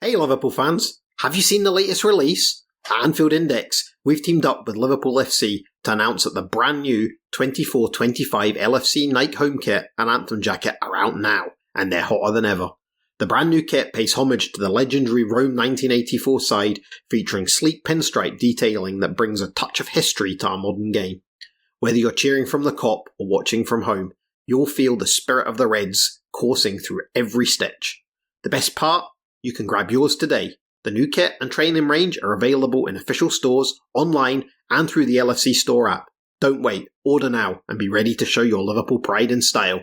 Hey Liverpool fans, have you seen the latest release? At AnfieldIndex, we've teamed up with LiverpoolFC to announce that the brand new 24-25 LFC Nike home kit and anthem jacket are out now, and they're hotter than ever. The brand new kit pays homage to the legendary Rome 1984 side, featuring sleek pinstripe detailing that brings a touch of history to our modern game. Whether you're cheering from the Kop or watching from home, you'll feel the spirit of the Reds coursing through every stitch. The best part? You can grab yours today. The new kit and training range are available in official stores, online, and through the LFC store app. Don't wait, order now and be ready to show your Liverpool pride in style.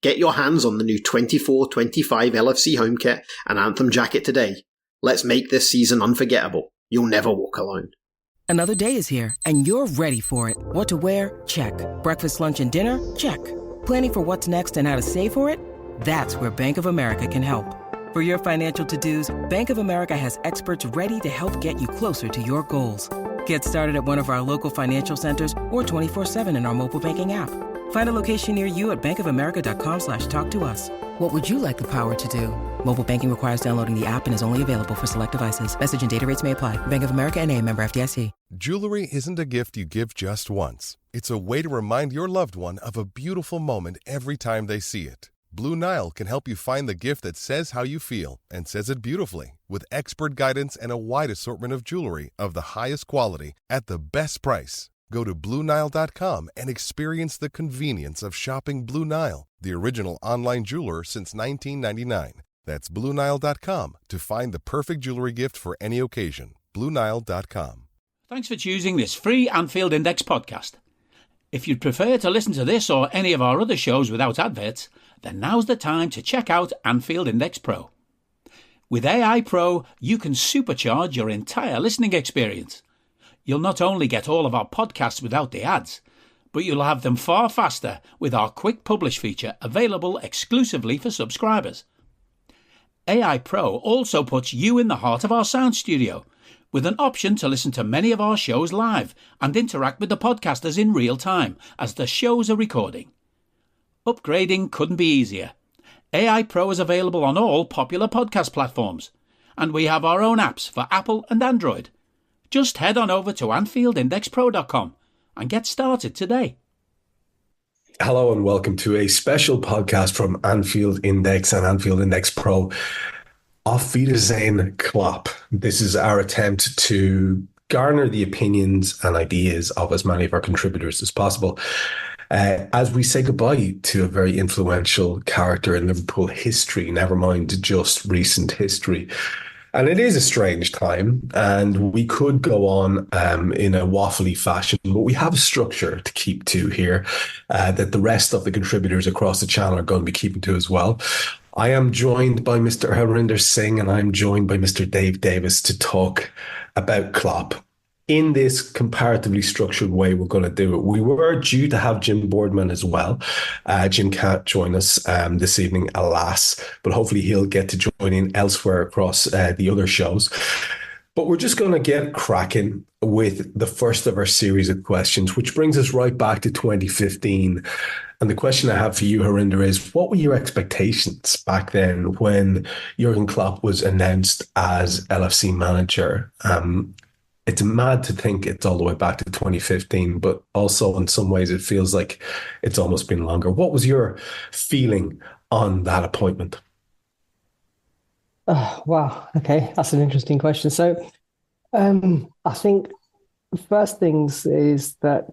Get your hands on the new 24-25 LFC home kit and anthem jacket today. Let's make this season unforgettable. You'll never walk alone. Another day is here, and you're ready for it. What to wear? Check. Breakfast, lunch, and dinner? Check. Planning for what's next and how to save for it? That's where Bank of America can help. For your financial to-dos, Bank of America has experts ready to help get you closer to your goals. Get started at one of our local financial centers or 24/7 in our mobile banking app. Find a location near you at bankofamerica.com/talktous. What would you like the power to do? Mobile banking requires downloading the app and is only available for select devices. Message and data rates may apply. Bank of America N.A., member FDIC. Jewelry isn't a gift you give just once. It's a way to remind your loved one of a beautiful moment every time they see it. Blue Nile can help you find the gift that says how you feel and says it beautifully, with expert guidance and a wide assortment of jewelry of the highest quality at the best price. Go to BlueNile.com and experience the convenience of shopping Blue Nile, the original online jeweler since 1999. That's BlueNile.com to find the perfect jewelry gift for any occasion. BlueNile.com. Thanks for choosing this free Anfield Index podcast. If you'd prefer to listen to this or any of our other shows without adverts, then now's the time to check out Anfield Index Pro. With AI Pro, you can supercharge your entire listening experience. You'll not only get all of our podcasts without the ads, but you'll have them far faster with our quick publish feature available exclusively for subscribers. AI Pro also puts you in the heart of our sound studio, with an option to listen to many of our shows live and interact with the podcasters in real time as the shows are recording. Upgrading couldn't be easier. AI Pro is available on all popular podcast platforms, and we have our own apps for Apple and Android. Just head on over to AnfieldIndexPro.com and get started today. Hello and welcome to a special podcast from Anfield Index and Anfield Index Pro. Auf Wiedersehen Klopp. This is our attempt to garner the opinions and ideas of as many of our contributors as possible as we say goodbye to a very influential character in Liverpool history, never mind just recent history. And it is a strange time, and we could go on in a waffly fashion, but we have a structure to keep to here that the rest of the contributors across the channel are going to be keeping to as well. I am joined by Mr. Harinder Singh, and I'm joined by Mr. Dave Davis to talk about Klopp. In this comparatively structured way, we're going to do it. We were due to have Jim Boardman as well. Jim can't join us this evening, alas, but hopefully he'll get to join in elsewhere across the other shows. But we're just going to get cracking with the first of our series of questions, which brings us right back to 2015. And the question I have for you, Harinder, is what were your expectations back then when Jurgen Klopp was announced as LFC manager? It's mad to think it's all the way back to 2015, but also in some ways it feels like it's almost been longer. What was your feeling on that appointment? Wow. Okay. That's an interesting question. So I think the first things is that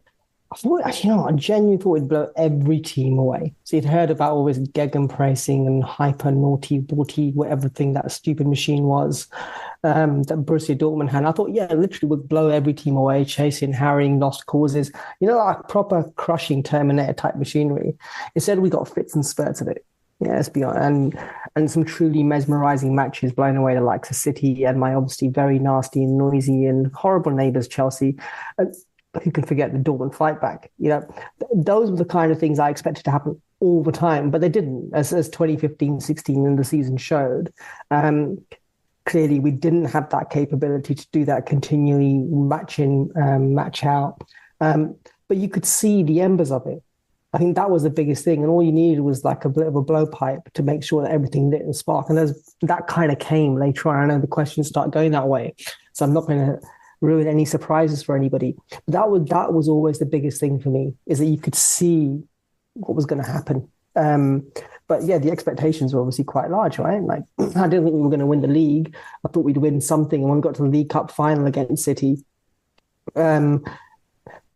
I thought, actually, I genuinely thought it'd blow every team away. So you'd heard about all this gegenpressing and hyper naughty, naughty, whatever thing that stupid machine was that Borussia Dortmund had. I thought, yeah, literally would blow every team away, chasing, harrying, lost causes. Like proper crushing Terminator type machinery. Instead, we got fits and spurts of it. Yeah, let's be honest. And some truly mesmerizing matches, blowing away the likes of City and my obviously very nasty and noisy and horrible neighbours, Chelsea. Who can forget the Dortmund fight back? Those were the kind of things I expected to happen all the time, but they didn't, as 2015-16 in the season showed. Clearly, we didn't have that capability to do that continually match in, match out. But you could see the embers of it. I think that was the biggest thing. And all you needed was like a bit of a blowpipe to make sure that everything lit and spark. And that kind of came later on. I know the questions start going that way. So I'm not going to ruin any surprises for anybody. But that was always the biggest thing for me, is that you could see what was going to happen. But yeah, the expectations were obviously quite large, right? Like, I didn't think we were going to win the league. I thought we'd win something. And when we got to the League Cup final against City, I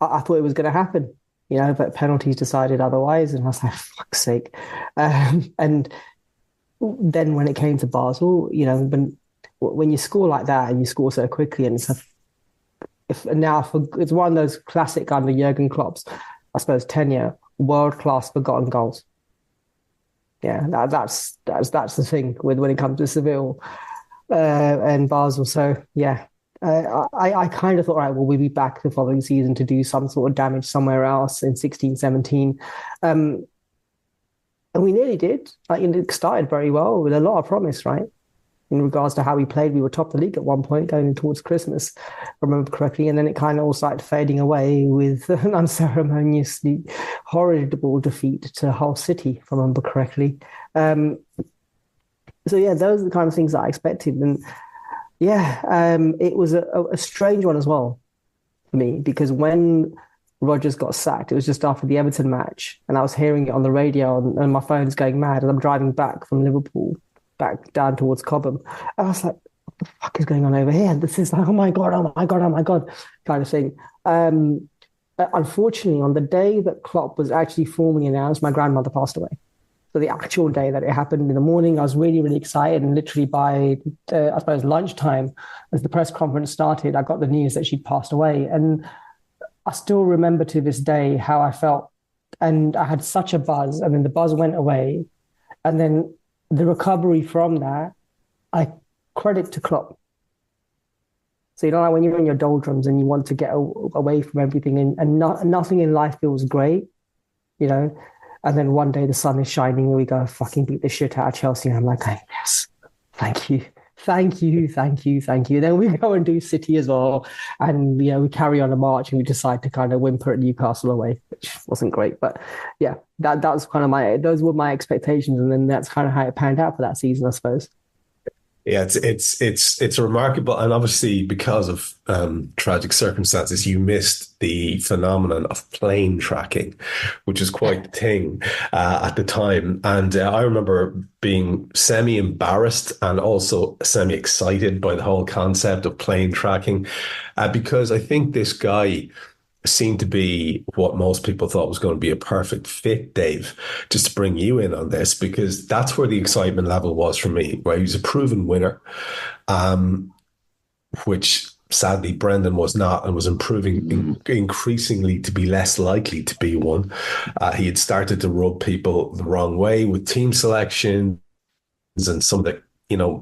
thought it was going to happen, but penalties decided otherwise. And I was like, fuck's sake. And then when it came to Basel, when you score like that and you score so quickly, and it's one of those classic under Jurgen Klopp's, I suppose, tenure, world-class forgotten goals. Yeah, that's the thing when it comes to Seville and Basel. So yeah, I kind of thought, right, well, we'll be back the following season to do some sort of damage somewhere else in 16, 17. And we nearly did. Like, it started very well with a lot of promise, right? In regards to how we played, we were top of the league at one point going towards Christmas, if I remember correctly. And then it kind of all started fading away with an unceremoniously horrible defeat to Hull City, if I remember correctly. So yeah, those are the kind of things that I expected. And yeah, it was a strange one as well for me, because when Rodgers got sacked, it was just after the Everton match, and I was hearing it on the radio, and my phone's going mad as I'm driving back from Liverpool, back down towards Cobham. And I was like, what the fuck is going on over here? This is like, oh my God, kind of thing. Unfortunately, on the day that Klopp was actually formally announced, my grandmother passed away. So the actual day that it happened in the morning, I was really, really excited. And literally by, I suppose, lunchtime, as the press conference started, I got the news that she'd passed away. And I still remember to this day how I felt. And I had such a buzz. And then the buzz went away. And then the recovery from that, I credit to Klopp. So, like when you're in your doldrums and you want to get away from everything, and nothing in life feels great, and then one day the sun is shining and we go fucking beat the shit out of Chelsea. And I'm like, oh, yes, thank you. Then we go and do City as well. And, we carry on a march and we decide to kind of whimper at Newcastle away, which wasn't great. But yeah, that was kind of those were my expectations. And then that's kind of how it panned out for that season, I suppose. Yeah, it's remarkable, and obviously because of tragic circumstances, you missed the phenomenon of plane tracking, which is quite the thing at the time. And I remember being semi-embarrassed and also semi-excited by the whole concept of plane tracking, because I think this guy seemed to be what most people thought was going to be a perfect fit, Dave, just to bring you in on this, because that's where the excitement level was for me, where he was a proven winner, which sadly Brendan was not, and was improving increasingly to be less likely to be one. He had started to rub people the wrong way with team selections and some of the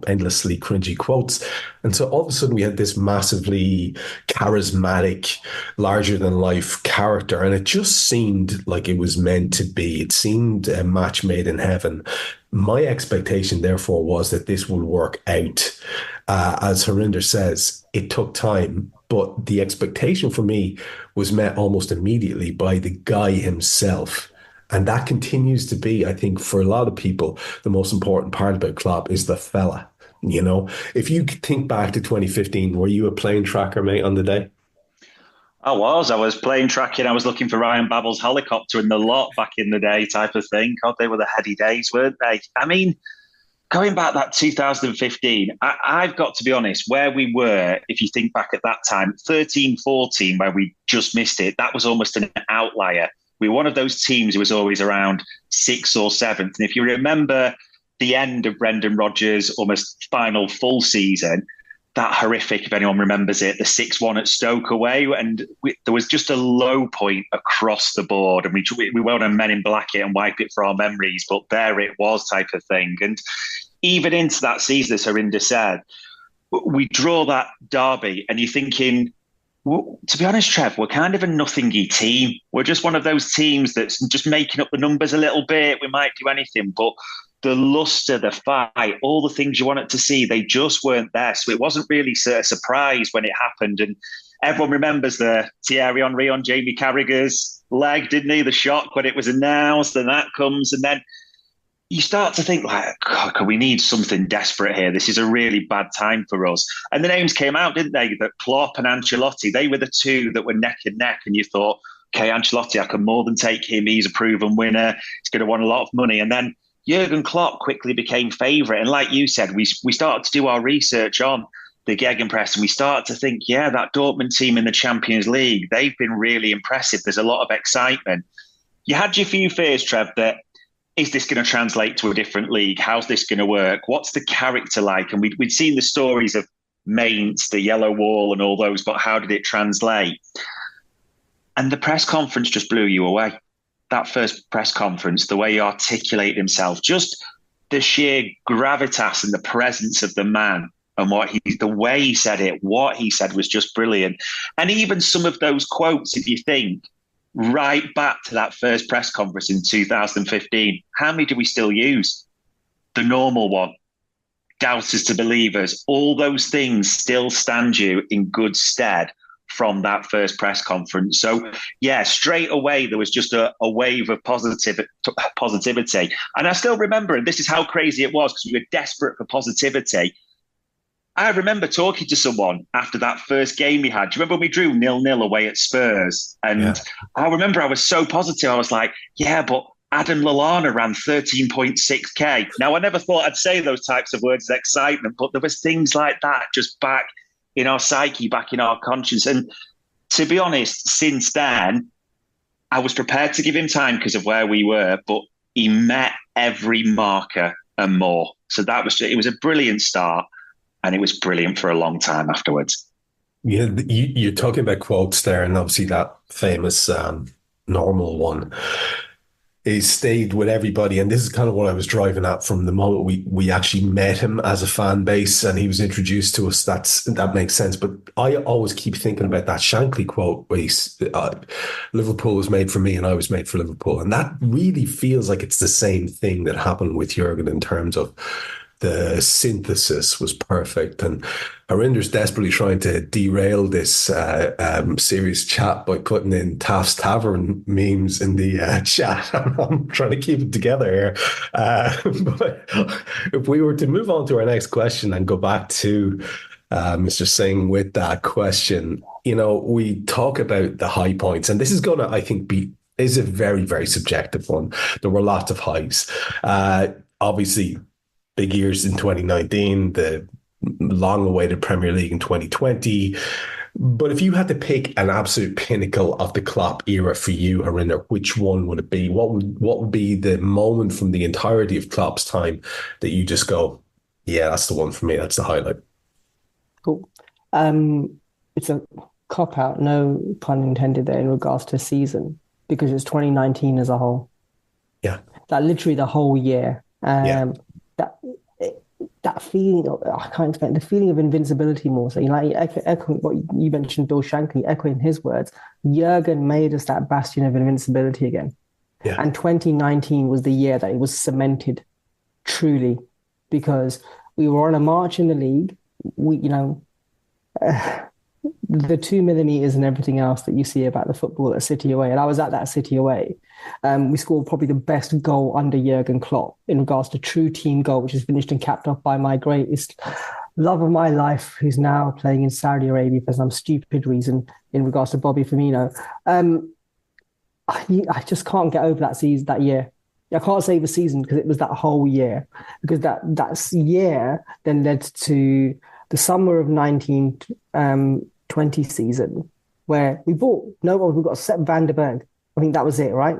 endlessly cringy quotes. And so all of a sudden we had this massively charismatic, larger than life character. And it just seemed like it was meant to be. It seemed a match made in heaven. My expectation, therefore, was that this will work out. As Harinder says, it took time, but the expectation for me was met almost immediately by the guy himself. And that continues to be, I think, for a lot of people, the most important part about Klopp is the fella. If you think back to 2015, were you a plane tracker, mate, on the day? I was plane tracking. I was looking for Ryan Babel's helicopter in the lot back in the day type of thing. God, they were the heady days, weren't they? I mean, going back that 2015, I've got to be honest, where we were, if you think back at that time, 13-14, where we just missed it, that was almost an outlier. We were one of those teams who was always around 6th or 7th. And if you remember the end of Brendan Rodgers' almost final full season, that horrific, if anyone remembers it, the 6-1 at Stoke away. And there was just a low point across the board. And we want to Men in Black it and wipe it for our memories. But there it was type of thing. And even into that season, as Harinder said, we draw that derby and you're thinking, well, to be honest, Trev, we're kind of a nothingy team. We're just one of those teams that's just making up the numbers a little bit. We might do anything, but the luster, the fight, all the things you wanted to see, they just weren't there. So it wasn't really a surprise when it happened. And everyone remembers the Thierry Henry on Jamie Carragher's leg, didn't he? The shock when it was announced, and that comes, and then you start to think, like, God, we need something desperate here. This is a really bad time for us. And the names came out, didn't they? That Klopp and Ancelotti, they were the two that were neck and neck, and you thought, okay, Ancelotti, I can more than take him. He's a proven winner. He's going to want a lot of money. And then Jurgen Klopp quickly became favourite. And like you said, we started to do our research on the Gegenpress, and we start to think, yeah, that Dortmund team in the Champions League, they've been really impressive. There's a lot of excitement. You had your few fears, Trev, that is this going to translate to a different league? How's this going to work? What's the character like? And we'd seen the stories of Mainz, the Yellow Wall and all those, but how did it translate? And the press conference just blew you away. That first press conference, the way he articulated himself, just the sheer gravitas and the presence of the man and the way he said it, what he said was just brilliant. And even some of those quotes, if you think, right back to that first press conference in 2015, how many do we still use? The normal one, doubters to believers, all those things still stand you in good stead from that first press conference. So yeah, straight away, there was just a wave of positivity. And I still remember, and this is how crazy it was, because we were desperate for positivity. I remember talking to someone after that first game we had. Do you remember when we drew 0-0 away at Spurs? And I remember I was so positive. I was like, yeah, but Adam Lallana ran 13.6K. Now, I never thought I'd say those types of words as excitement, but there was things like that just back in our psyche, back in our conscience. And to be honest, since then, I was prepared to give him time because of where we were, but he met every marker and more. So it was a brilliant start. And it was brilliant for a long time afterwards. Yeah, you're talking about quotes there, and obviously that famous normal one is stayed with everybody. And this is kind of what I was driving at from the moment we actually met him as a fan base and he was introduced to us. That makes sense. But I always keep thinking about that Shankly quote where Liverpool was made for me and I was made for Liverpool. And that really feels like it's the same thing that happened with Jurgen in terms of the synthesis was perfect. And Harinder's desperately trying to derail this serious chat by putting in Taft's Tavern memes in the chat. I'm trying to keep it together here. But if we were to move on to our next question and go back to Mr. Singh with that question, we talk about the high points, and this is going to, I think, is a very, very subjective one. There were lots of highs. Obviously, big years in 2019, the long-awaited Premier League in 2020. But if you had to pick an absolute pinnacle of the Klopp era for you, Harinder, which one would it be? What would be the moment from the entirety of Klopp's time that you just go, yeah, that's the one for me. That's the highlight. Cool. It's a cop-out, no pun intended there in regards to season, because it's 2019 as a whole. Yeah. That literally the whole year. That feeling of, I can't explain, the feeling of invincibility more. So, echoing what you mentioned, Bill Shankly, echoing his words, Jurgen made us that bastion of invincibility again. Yeah. And 2019 was the year that it was cemented, truly, because we were on a march in the league. The 2 millimeters and everything else that you see about the football at City away, and I was at that City away. We scored probably the best goal under Jurgen Klopp in regards to true team goal, which is finished and capped off by my greatest love of my life, who's now playing in Saudi Arabia for some stupid reason in regards to Bobby Firmino. I just can't get over that season, that year. I can't say the season because it was that whole year, because that year then led to the summer of 1920 season, where we got Sepp van der Berg. I think that was it, right?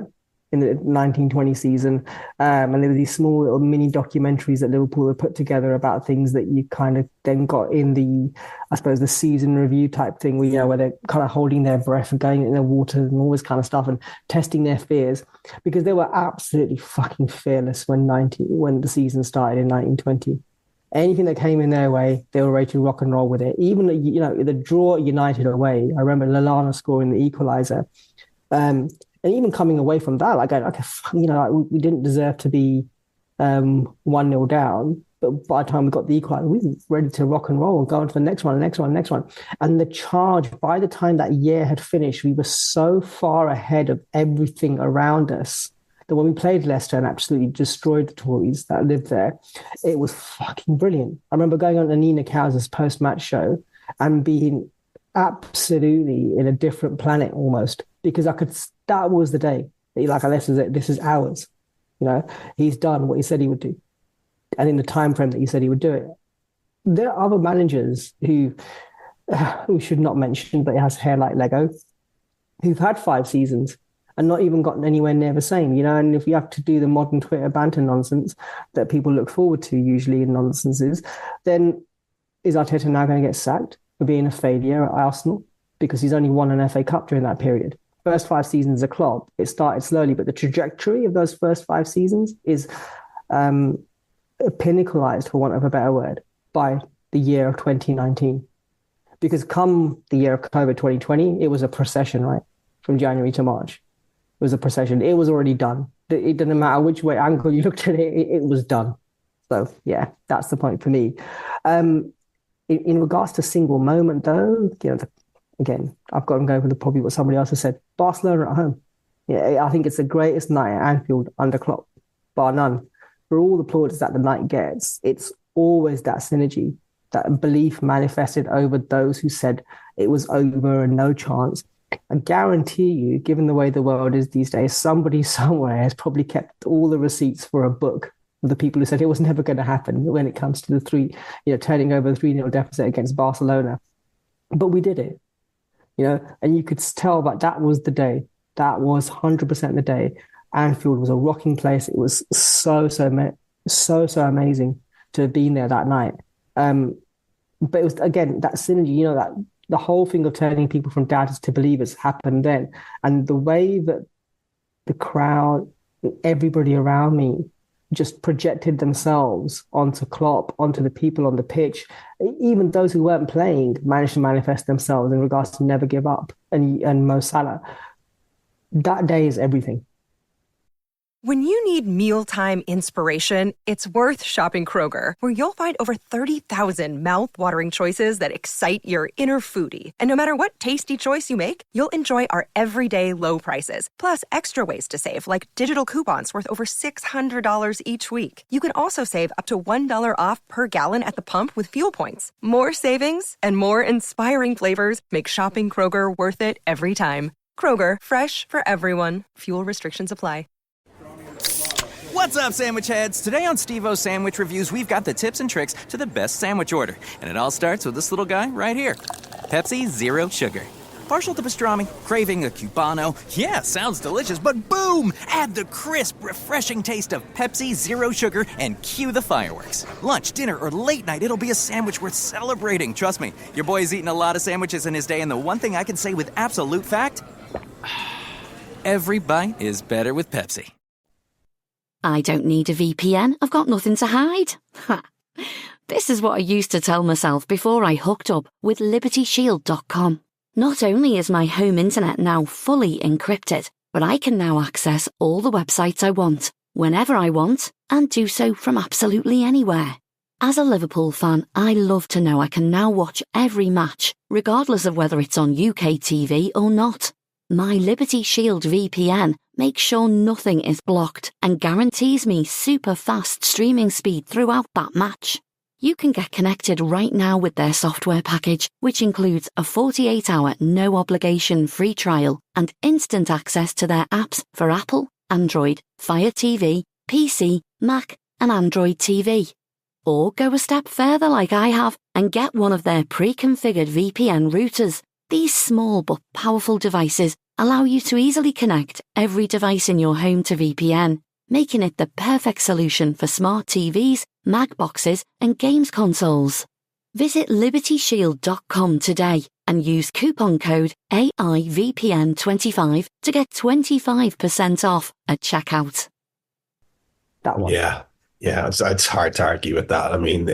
In the 1920 season. And there were these small little mini documentaries that Liverpool had put together about things that you kind of then got in the season review type thing, where they're kind of holding their breath and going in the water and all this kind of stuff and testing their fears, because they were absolutely fucking fearless when the season started in 1920. Anything that came in their way, they were ready to rock and roll with it. Even, the draw at United away, I remember Lallana scoring the equaliser. And even coming away from that, we didn't deserve to be 1-0 down. But by the time we got the equaliser, we were ready to rock and roll and go on to the next one, next one, next one. And the charge, by the time that year had finished, we were so far ahead of everything around us that when we played Leicester and absolutely destroyed the Tories that lived there, it was fucking brilliant. I remember going on to Nina Cows's post-match show and being absolutely in a different planet almost, because that was the day. Like, this is ours. He's done what he said he would do, and in the time frame that he said he would do it. There are other managers who we should not mention, but it has hair like Lego, who've had 5 seasons and not even gotten anywhere near the same. And if you have to do the modern Twitter banter nonsense that people look forward to, usually in nonsenses, then is Arteta now going to get sacked for being a failure at Arsenal because he's only won an FA Cup during that period? First 5 seasons of Klopp, it started slowly, but the trajectory of those first 5 seasons is pinnacleized, for want of a better word, by the year of 2019. Because come the year of COVID 2020, it was a procession, right? From January to March. It was a procession. It was already done. It didn't matter which way angle you looked at it, it was done. So, yeah, that's the point for me. In regards to single moment, though, again, I've got to go with probably what somebody else has said. Barcelona at home. Yeah, I think it's the greatest night at Anfield under Klopp, bar none. For all the plaudits that the night gets, it's always that synergy, that belief manifested over those who said it was over and no chance. I guarantee you, given the way the world is these days, somebody somewhere has probably kept all the receipts for a book of the people who said it was never going to happen when it comes to the turning over the 3-0 deficit against Barcelona. But we did it. And you could tell that was the day. That was 100% the day. Anfield was a rocking place. It was so amazing to have been there that night. But it was, again, that synergy, that the whole thing of turning people from doubters to believers happened then. And the way that the crowd, everybody around me, just projected themselves onto Klopp, onto the people on the pitch. Even those who weren't playing managed to manifest themselves in regards to never give up. And Mo Salah, that day is everything. When you need mealtime inspiration, it's worth shopping Kroger, where you'll find over 30,000 mouth-watering choices that excite your inner foodie. And no matter what tasty choice you make, you'll enjoy our everyday low prices, plus extra ways to save, like digital coupons worth over $600 each week. You can also save up to $1 off per gallon at the pump with fuel points. More savings and more inspiring flavors make shopping Kroger worth it every time. Kroger, fresh for everyone. Fuel restrictions apply. What's up, sandwich heads? Today on Steve-O's Sandwich Reviews, we've got the tips and tricks to the best sandwich order. And it all starts with this little guy right here. Pepsi Zero Sugar. Partial to pastrami, craving a Cubano. Yeah, sounds delicious, but boom! Add the crisp, refreshing taste of Pepsi Zero Sugar and cue the fireworks. Lunch, dinner, or late night, it'll be a sandwich worth celebrating. Trust me, your boy's eaten a lot of sandwiches in his day, and the one thing I can say with absolute fact, every bite is better with Pepsi. I don't need a VPN. I've got nothing to hide. This is what I used to tell myself before I hooked up with LibertyShield.com. Not only is my home internet now fully encrypted, but I can now access all the websites I want, whenever I want, and do so from absolutely anywhere. As a Liverpool fan, I love to know I can now watch every match, regardless of whether it's on UK TV or not. My Liberty Shield VPN makes sure nothing is blocked and guarantees me super fast streaming speed throughout that match. You can get connected right now with their software package, which includes a 48-hour no-obligation free trial and instant access to their apps for Apple, Android, Fire TV, PC, Mac, and Android TV. Or go a step further like I have and get one of their pre-configured VPN routers. These small but powerful devices allow you to easily connect every device in your home to VPN, making it the perfect solution for smart TVs, Mac boxes, and games consoles. Visit LibertyShield.com today and use coupon code AIVPN25 to get 25% off at checkout. That one. Yeah, it's hard to argue with that. I mean,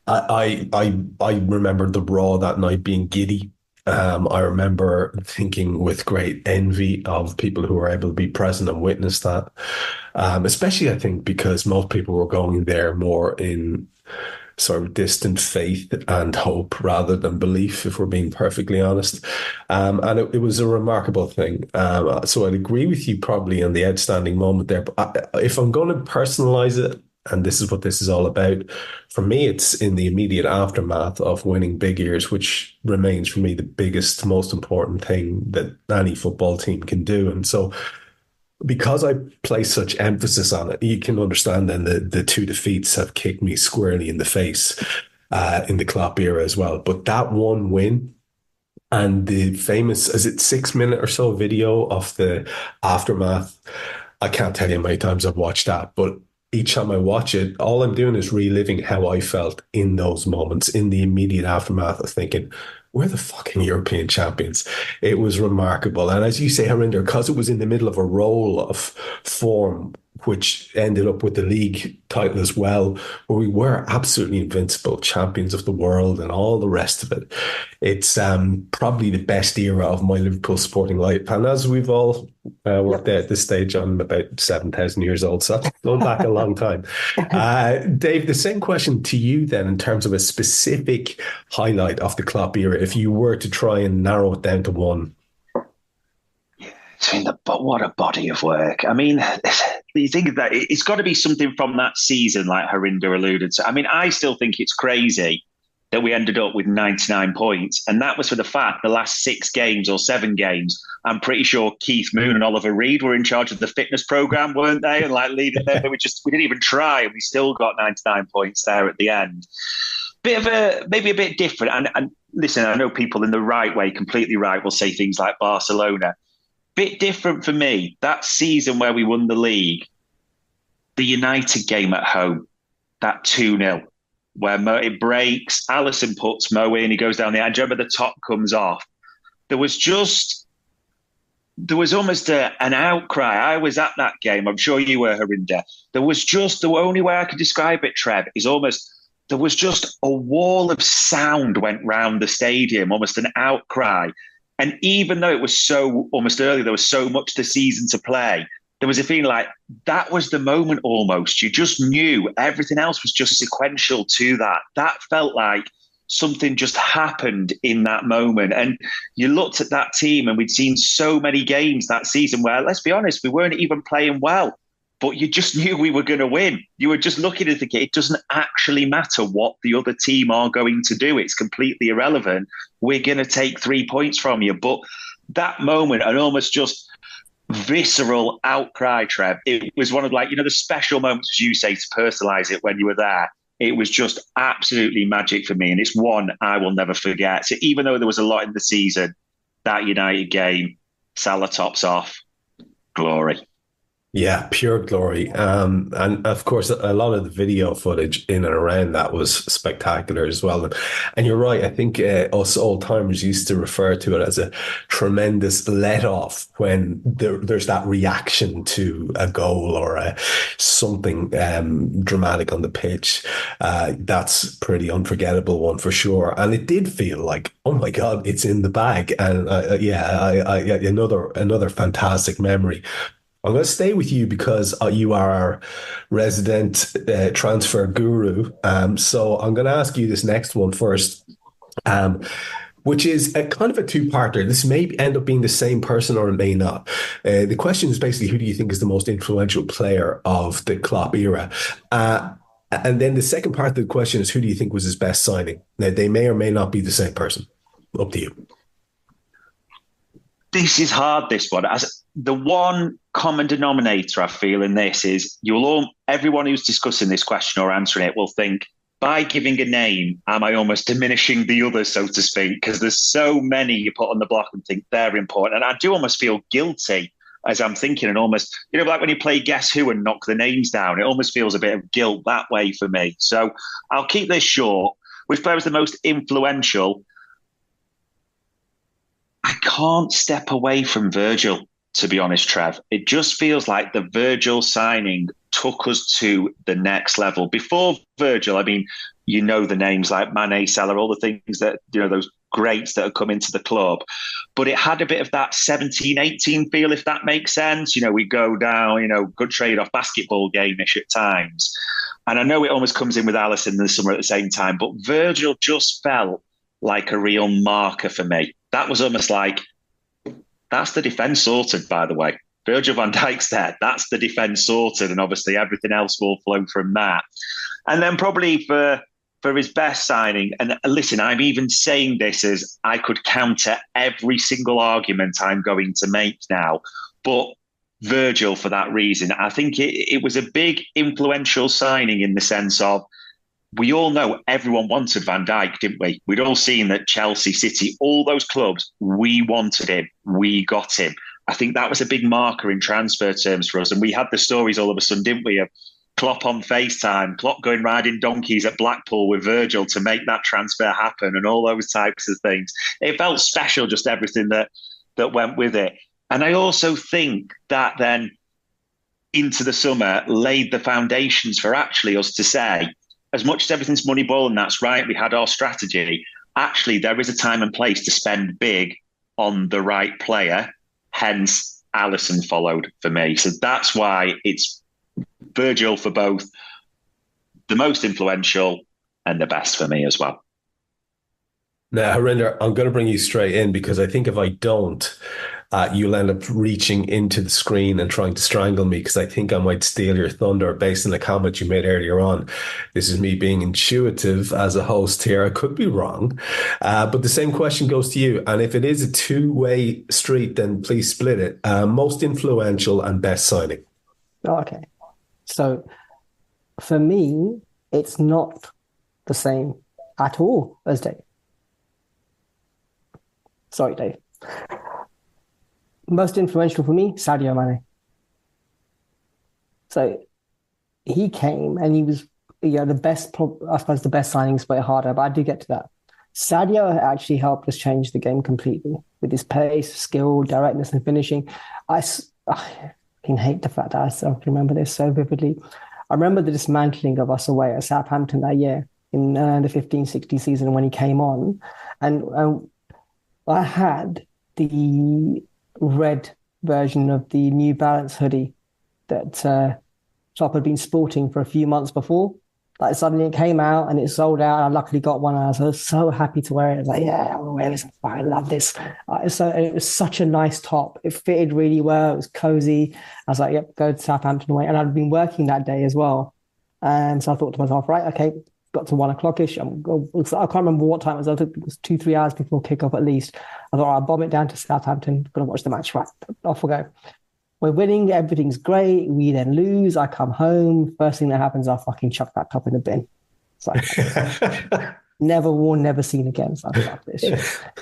I remember the Raw that night being giddy. I remember thinking with great envy of people who were able to be present and witness that. Especially, I think, because most people were going there more in sort of distant faith and hope rather than belief, if we're being perfectly honest. And it was a remarkable thing. So I'd agree with you probably on the outstanding moment there. But if I'm going to personalize it, and this is what this is all about, for me, it's in the immediate aftermath of winning big ears, which remains for me the biggest, most important thing that any football team can do. And so because I place such emphasis on it, you can understand then the two defeats have kicked me squarely in the face in the Klopp era as well. But that one win and the famous, is it 6 minute or so video of the aftermath? I can't tell you how many times I've watched that, but each time I watch it, all I'm doing is reliving how I felt in those moments, in the immediate aftermath of thinking, we're the fucking European champions. It was remarkable. And as you say, Harinder, because it was in the middle of a roll of form, which ended up with the league title as well, where we were absolutely invincible, champions of the world and all the rest of it. It's probably the best era of my Liverpool sporting life. And as we've all worked out at this stage, I'm about 7,000 years old, so that's going back a long time. Dave, the same question to you then, in terms of a specific highlight of the Klopp era, if you were to try and narrow it down to one. But what a body of work. I mean, you think that it's got to be something from that season, like Harinder alluded to. I mean, I still think it's crazy that we ended up with 99 points. And that was for the fact the last 6 games or 7 games, I'm pretty sure Keith Moon and Oliver Reed were in charge of the fitness program, weren't they? And like leading them, we didn't even try, and we still got 99 points there at the end. Maybe a bit different. And listen, I know people in the right way, completely right, will say things like Barcelona. Bit different for me. That season where we won the league, the United game at home, that 2-0, where it breaks, Alisson puts Mo in, he goes down the edge, remember the top comes off. There was almost an outcry. I was at that game. I'm sure you were, Harinder. The only way I could describe it, Trev, is there was just a wall of sound went round the stadium, almost an outcry. And even though it was so almost early, there was so much the season to play, there was a feeling like that was the moment almost. You just knew everything else was just sequential to that. That felt like something just happened in that moment. And you looked at that team and we'd seen so many games that season where, let's be honest, we weren't even playing well. But you just knew we were going to win. You were just looking at the game. It doesn't actually matter what the other team are going to do. It's completely irrelevant. We're going to take 3 points from you. But that moment, an almost just visceral outcry, Trev, it was one of the special moments, as you say, to personalise it when you were there. It was just absolutely magic for me. And it's one I will never forget. So even though there was a lot in the season, that United game, Salah tops off, glory. Yeah, pure glory. And of course, a lot of the video footage in and around that was spectacular as well. And you're right. I think us old timers used to refer to it as a tremendous let off when there's that reaction to a goal or something dramatic on the pitch. That's pretty unforgettable one for sure. And it did feel like, oh my God, it's in the bag. And another fantastic memory. I'm going to stay with you because you are our resident transfer guru. So I'm going to ask you this next one first, which is a kind of a two-parter. This may end up being the same person or it may not. The question is basically, who do you think is the most influential player of the Klopp era? And then the second part of the question is, who do you think was his best signing? Now, they may or may not be the same person. Up to you. This is hard, this one. As the one common denominator I feel in this is everyone who's discussing this question or answering it will think, by giving a name, am I almost diminishing the others, so to speak? Because there's so many you put on the block and think they're important. And I do almost feel guilty as I'm thinking, and almost, like when you play Guess Who and knock the names down, it almost feels a bit of guilt that way for me. So I'll keep this short. Which player was the most influential? I can't step away from Virgil. to be honest, Trev. It just feels like the Virgil signing took us to the next level. Before Virgil, I mean, you know the names like Mane, Salah, all the things that, those greats that have come into the club. But it had a bit of that 17-18 feel, if that makes sense. We go down, good trade-off basketball game-ish at times. And I know it almost comes in with Alisson in the summer at the same time, but Virgil just felt like a real marker for me. That was almost like, that's the defence sorted, by the way. Virgil van Dijk's there. That's the defence sorted. And obviously everything else will flow from that. And then probably for his best signing, and listen, I'm even saying this as I could counter every single argument I'm going to make now, but Virgil, for that reason, I think it was a big influential signing in the sense of, we all know everyone wanted Van Dijk, didn't we? We'd all seen that Chelsea, City, all those clubs, we wanted him. We got him. I think that was a big marker in transfer terms for us. And we had the stories all of a sudden, didn't we, of Klopp on FaceTime, Klopp going riding donkeys at Blackpool with Virgil to make that transfer happen and all those types of things. It felt special, just everything that went with it. And I also think that then into the summer laid the foundations for actually us to say, as much as everything's Moneyball and that's right, we had our strategy, actually there is a time and place to spend big on the right player. Hence, Alisson followed for me. So that's why it's Virgil for both the most influential and the best for me as well. Now, Harinder, I'm going to bring you straight in because I think if I don't, you'll end up reaching into the screen and trying to strangle me because I think I might steal your thunder based on the comment you made earlier on. This is me being intuitive as a host here. I could be wrong, but the same question goes to you. And if it is a two-way street, then please split it. Most influential and best signing. Okay. So for me, it's not the same at all as Dave. Sorry, Dave. Most influential for me, Sadio Mane. So he came and he was, the best, I suppose the best signing is a bit harder, but I do get to that. Sadio actually helped us change the game completely with his pace, skill, directness, and finishing. I can hate the fact that I still remember this so vividly. I remember the dismantling of us away at Southampton that year in the 15-16 season when he came on. And I had the red version of the New Balance hoodie that Klopp had been sporting for a few months before. Like suddenly it came out and it sold out. I luckily got one. And I was so happy to wear it. I was like, yeah, I want to wear this. I love this. So it was such a nice top. It fitted really well. It was cozy. I was like, yep, go to Southampton away. And I'd been working that day as well. And so I thought to myself, right, okay, got to 1 o'clock-ish. I can't remember what time it was. I think it was 2-3 hours before kickoff at least. I thought, I'll bomb it down to Southampton. Going to watch the match. Right, off we go. We're winning. Everything's great. We then lose. I come home. First thing that happens, I fucking chuck that cup in the bin. It's like, never worn, never seen again. So I love this shit.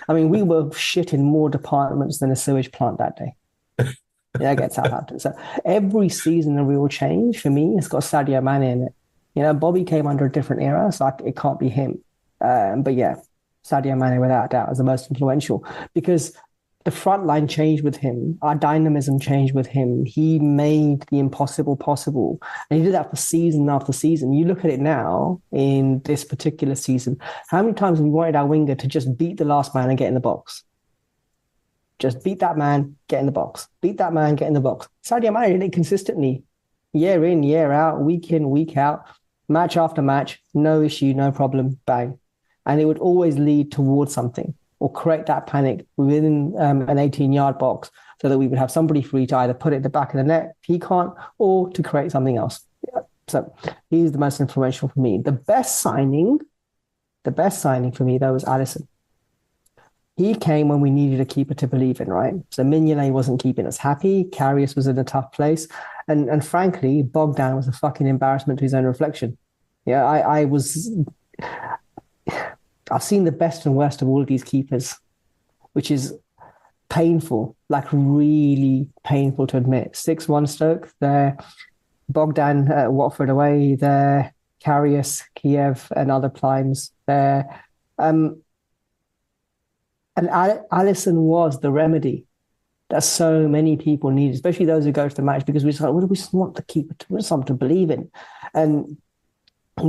I mean, we were shit in more departments than a sewage plant that day. Yeah, against Southampton. So every season, a real change for me. It's got Sadio Mane in it. Bobby came under a different era, so it can't be him. But yeah, Sadio Mane, without a doubt, is the most influential because the front line changed with him. Our dynamism changed with him. He made the impossible possible. And he did that for season after season. You look at it now in this particular season, how many times have we wanted our winger to just beat the last man and get in the box? Just beat that man, get in the box. Beat that man, get in the box. Sadio Mane did it consistently. Year in, year out, week in, week out, match after match, no issue, no problem, bang. And it would always lead towards something or create that panic within an 18-yard box so that we would have somebody free to either put it at the back of the net if he can't or to create something else. Yeah. So he's the most influential for me. The best signing for me, though, was Alisson. He came when we needed a keeper to believe in, right? So Mignolet wasn't keeping us happy. Karius was in a tough place. And frankly, Bogdan was a fucking embarrassment to his own reflection. Yeah, I've seen the best and worst of all of these keepers, which is painful, like really painful to admit. 6-1 Stoke, there. Bogdan at Watford away, there. Karius, Kiev, and other climbs there. And Alisson was the remedy. that so many people need, especially those who go to the match, because we just like, well, we just want the keeper to something to believe in. And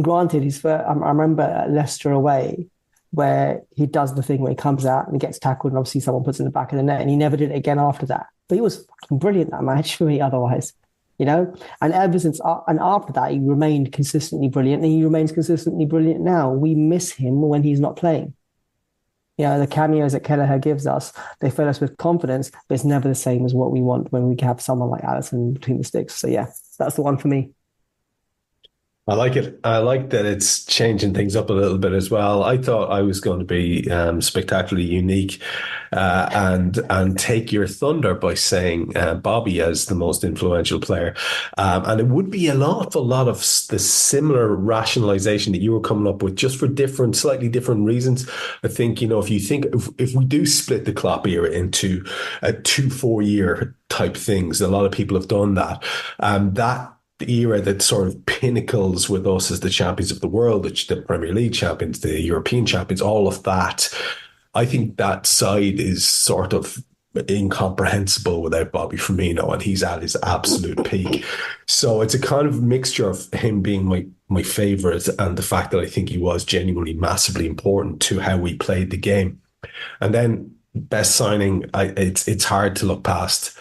granted, I remember at Leicester away, where he does the thing where he comes out and he gets tackled, and obviously someone puts it in the back of the net, and he never did it again after that. But he was fucking brilliant that match for me otherwise, you know? And ever since, and after that, he remained consistently brilliant, and he remains consistently brilliant now. We miss him when he's not playing. You know, the cameos that Kelleher gives us, they fill us with confidence, but it's never the same as what we want when we have someone like Alisson between the sticks. So yeah, that's the one for me. I like it. I like that it's changing things up a little bit as well. I thought I was going to be spectacularly unique and take your thunder by saying Bobby as the most influential player. And it would be an awful lot of the similar rationalization that you were coming up with, just for slightly different reasons. I think, you know, if we do split the Klopp era into 2-4 year type things, a lot of people have done that. The era that sort of pinnacles with us as the champions of the world, the Premier League champions, the European champions, all of that. I think that side is sort of incomprehensible without Bobby Firmino, and he's at his absolute peak. So it's a kind of mixture of him being my favourite and the fact that I think he was genuinely massively important to how we played the game. And then best signing, it's hard to look past.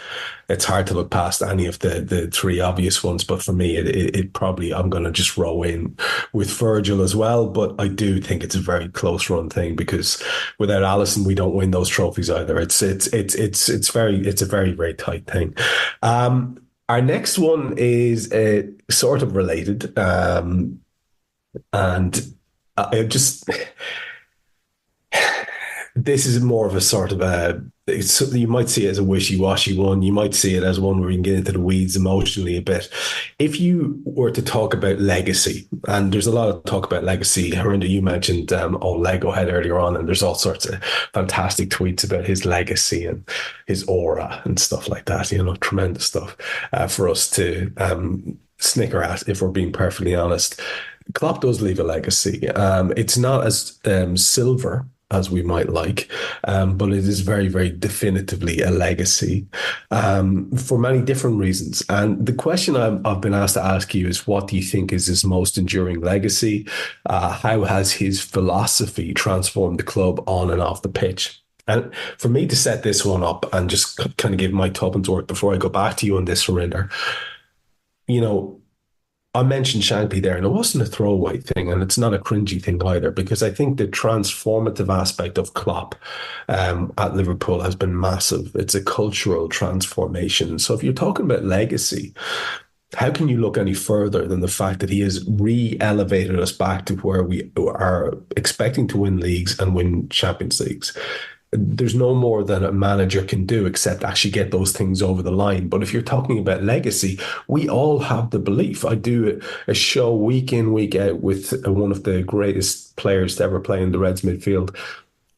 It's hard to look past any of the three obvious ones, but for me, it probably, I'm going to just row in with Virgil as well. But I do think it's a very close run thing, because without Alisson, we don't win those trophies either. It's a very, very tight thing. Our next one is sort of related, and I just. This is more of a sort of you might see it as a wishy-washy one. You might see it as one where you can get into the weeds emotionally a bit. If you were to talk about legacy, and there's a lot of talk about legacy. Harinder, you mentioned Lego Head earlier on, and there's all sorts of fantastic tweets about his legacy and his aura and stuff like that. You know, tremendous stuff for us to snicker at, if we're being perfectly honest. Klopp does leave a legacy. It's not as silver as we might like, but it is very, very definitively a legacy for many different reasons. And the question I've been asked to ask you is, what do you think is his most enduring legacy? How has his philosophy transformed the club on and off the pitch? And for me to set this one up and just kind of give my tuppence worth before I go back to you on this, Harinder, you know, I mentioned Shankly there, and it wasn't a throwaway thing, and it's not a cringy thing either, because I think the transformative aspect of Klopp at Liverpool has been massive. It's a cultural transformation. So if you're talking about legacy, how can you look any further than the fact that he has re-elevated us back to where we are expecting to win leagues and win Champions Leagues? There's no more than a manager can do except actually get those things over the line. But if you're talking about legacy, we all have the belief. I do a show week in, week out with one of the greatest players to ever play in the Reds midfield.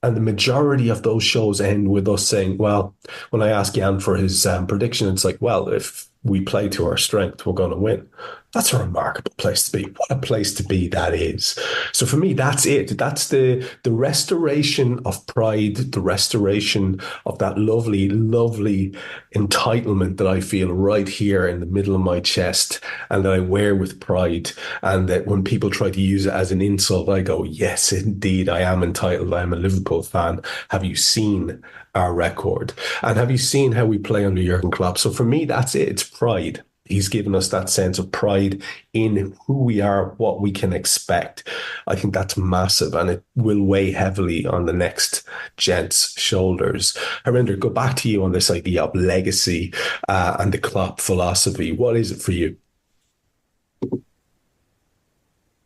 And the majority of those shows end with us saying, well, when I ask Jan for his prediction, it's like, well, if we play to our strength, we're going to win. That's a remarkable place to be. What a place to be that is. So for me, that's it. That's the restoration of pride, the restoration of that lovely, lovely entitlement that I feel right here in the middle of my chest and that I wear with pride. And that when people try to use it as an insult, I go, yes, indeed, I am entitled. I'm a Liverpool fan. Have you seen our record? And have you seen how we play under Jurgen Klopp? So for me, that's it. It's pride. He's given us that sense of pride in who we are, what we can expect. I think that's massive, and it will weigh heavily on the next gent's shoulders. Harinder, go back to you on this idea of legacy and the Klopp philosophy. What is it for you?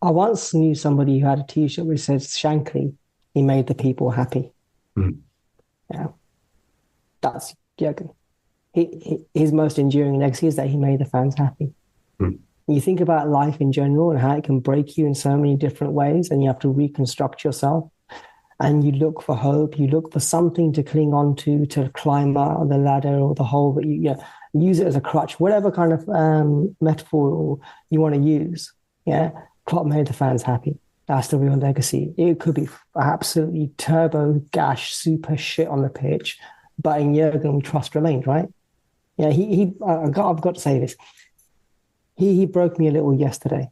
I once knew somebody who had a T-shirt which says, Shankly, he made the people happy. Yeah, that's Jurgen. His most enduring legacy is that he made the fans happy. You think about life in general and how it can break you in so many different ways, and you have to reconstruct yourself, and you look for hope, you look for something to cling on to climb out the ladder or the hole, but you use it as a crutch, whatever kind of metaphor you want to use. Yeah, Klopp made the fans happy. That's the real legacy. It could be absolutely turbo gash, super shit on the pitch, but in Jurgen, trust remains, right? Yeah, I've got to say this. He broke me a little yesterday.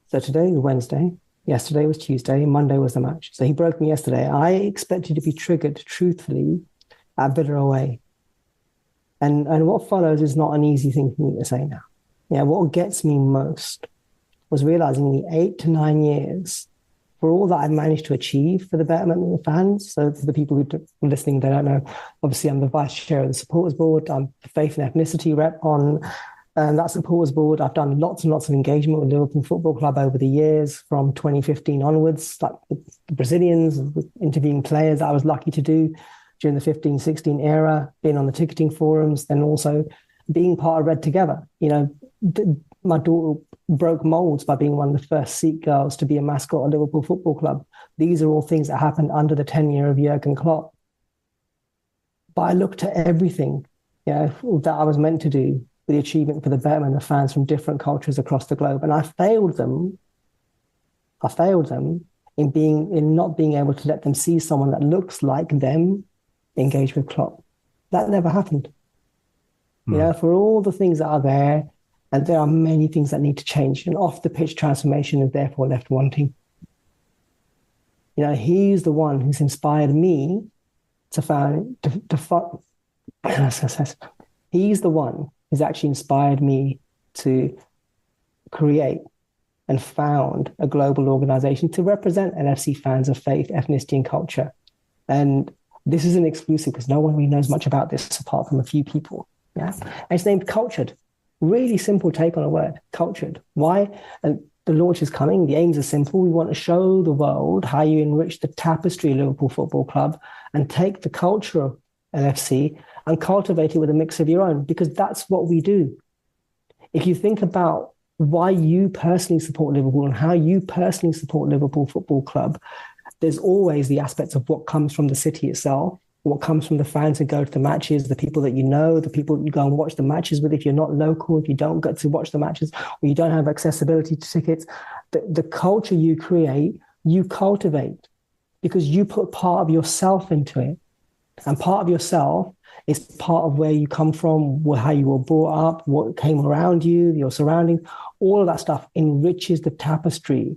So today is Wednesday. Yesterday was Tuesday. Monday was the match. So he broke me yesterday. I expected to be triggered, truthfully, at Villa away. And what follows is not an easy thing for me to say now. Yeah, what gets me most was realizing in the 8 to 9 years, for all that I've managed to achieve for the betterment of the fans. So for the people who are listening, they don't know, obviously I'm the vice chair of the supporters board. I'm the faith and ethnicity rep on that supporters board. I've done lots and lots of engagement with Liverpool Football Club over the years from 2015 onwards, like the Brazilians, interviewing players that I was lucky to do during the 15-16 era, being on the ticketing forums, then also being part of Red Together. You know, my daughter broke molds by being one of the first Sikh girls to be a mascot at Liverpool Football Club. These are all things that happened under the tenure of Jurgen Klopp. But I looked at everything, you know, that I was meant to do with the achievement for the betterment of fans from different cultures across the globe. And I failed them in not being able to let them see someone that looks like them engage with Klopp. That never happened. You know, for all the things that are there, and there are many things that need to change. And off the pitch transformation is therefore left wanting. You know, he's the one who's inspired me to he's the one who's actually inspired me to create and found a global organization to represent LFC fans of faith, ethnicity, and culture. And this is an exclusive because no one really knows much about this apart from a few people. Yeah, and it's named Cultured. Really simple take on a word, cultured. Why? And the launch is coming. The aims are simple. We want to show the world how you enrich the tapestry of Liverpool Football Club and take the culture of LFC and cultivate it with a mix of your own, because that's what we do. If you think about why you personally support Liverpool and how you personally support Liverpool Football Club, there's always the aspects of what comes from the city itself, what comes from the fans who go to the matches, the people that you know, the people you go and watch the matches with. If you're not local, if you don't get to watch the matches, or you don't have accessibility to tickets, the culture you create, you cultivate because you put part of yourself into it. And part of yourself is part of where you come from, how you were brought up, what came around you, your surroundings. All of that stuff enriches the tapestry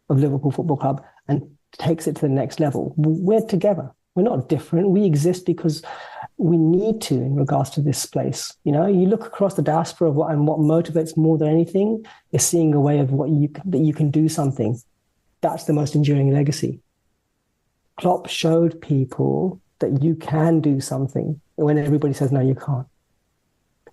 of Liverpool Football Club and takes it to the next level. We're together. We're not different. We exist because we need to in regards to this place. You know, you look across the diaspora of what motivates more than anything is seeing a way of that you can do something. That's the most enduring legacy. Klopp showed people that you can do something when everybody says, no, you can't.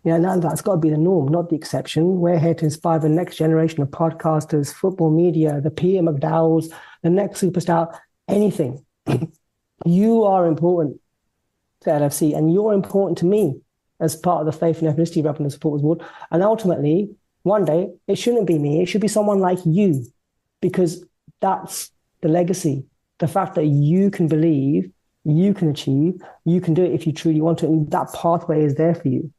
Yeah, now that's got to be the norm, not the exception. We're here to inspire the next generation of podcasters, football media, the Peter McDowells, the next superstar, anything. You are important to LFC and you're important to me as part of the faith and ethnicity rep and the supporters board. And ultimately, one day, it shouldn't be me. It should be someone like you, because that's the legacy. The fact that you can believe, you can achieve, you can do it if you truly want to. And that pathway is there for you.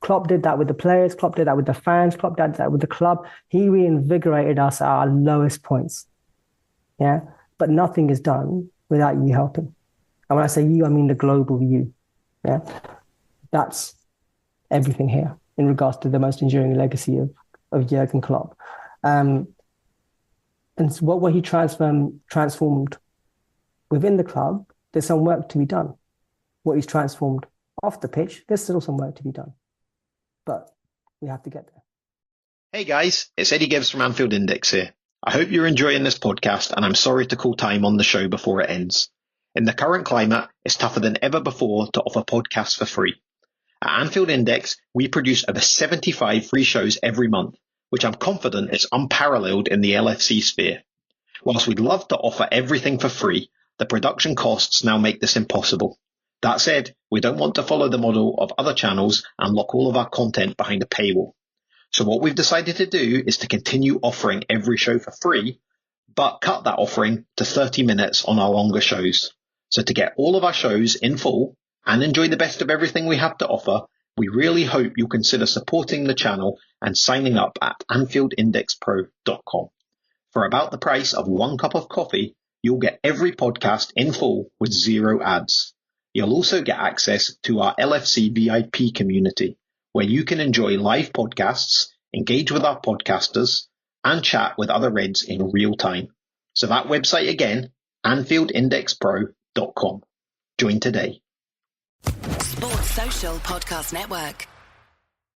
Klopp did that with the players. Klopp did that with the fans. Klopp did that with the club. He reinvigorated us at our lowest points. Yeah. But nothing is done without you helping. And when I say you, I mean the global you. Yeah. That's everything here in regards to the most enduring legacy of Jurgen Klopp. And what he transformed within the club, there's some work to be done. What he's transformed off the pitch, there's still some work to be done. But we have to get there. Hey guys, it's Eddie Gibbs from Anfield Index here. I hope you're enjoying this podcast, and I'm sorry to call time on the show before it ends. In the current climate, it's tougher than ever before to offer podcasts for free. At Anfield Index, we produce over 75 free shows every month, which I'm confident is unparalleled in the LFC sphere. Whilst we'd love to offer everything for free, the production costs now make this impossible. That said, we don't want to follow the model of other channels and lock all of our content behind a paywall. So what we've decided to do is to continue offering every show for free, but cut that offering to 30 minutes on our longer shows. So to get all of our shows in full and enjoy the best of everything we have to offer, we really hope you'll consider supporting the channel and signing up at AnfieldIndexPro.com. For about the price of one cup of coffee, you'll get every podcast in full with zero ads. You'll also get access to our LFC VIP community, where you can enjoy live podcasts, engage with our podcasters, and chat with other Reds in real time. So that website again, AnfieldIndexPro.com. Join today. Sports Social Podcast Network.